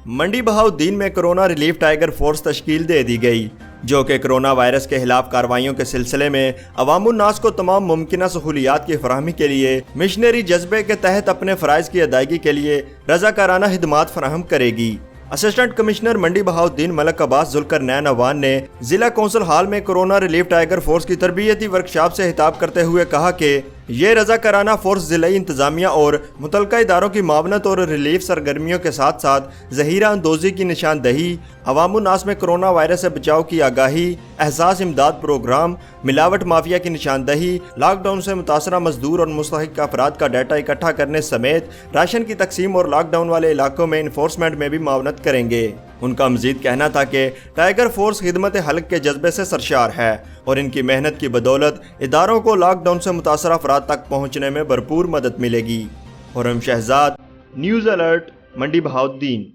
मंडी बहाउद्दीन में corona relief tiger force तश्कील दे दी गई, जो कि कोरोना वायरस के खिलाफ कार्रवाइयों के सिलसिले में अवामुन्नास को तमाम मुमकिन सहूलियात की फराहमी के लिए मिशनरी जज्बे के तहत अपने फ़राइज़ की अदायगी के लिए रज़ाकाराना खिदमात फराहम करेगी। असिस्टेंट कमिश्नर मंडी बहाउद्दीन मलक अब्बास जुल्करनैन अवान ने जिला कौंसिल हाल में कोरोना रिलीफ टाइगर फोर्स की तरबियती वर्कशॉप से खिताब करते हुए कहा कि ये रज़ाकाराना फोर्स ज़िले इंतज़ामिया और मुतल्लिका इदारों की मावनत और रिलीफ सरगर्मियों के साथ साथ ज़हीरा अंदोज़ी की निशानदही, अवामुन्नास में कोरोना वायरस से बचाव की आगाही, एहसास इमदाद प्रोग्राम, मिलावट माफिया की निशानदही, लॉकडाउन से मुतासरा मजदूर और मुस्तहिक अफराद का डाटा इकट्ठा करने समेत राशन की तकसीम और लॉकडाउन वाले इलाकों में इन्फोर्समेंट में भी मावनत करेंगे। उनका मजीद कहना था कि टाइगर फोर्स खिदमत हल्क के जज्बे से सरशार है और इनकी मेहनत की बदौलत इदारों को लॉकडाउन से मुतासर अफराद तक पहुँचने में भरपूर मदद मिलेगी। खुर्रम शहजाद, न्यूज़ अलर्ट, मंडी बहाउद्दीन।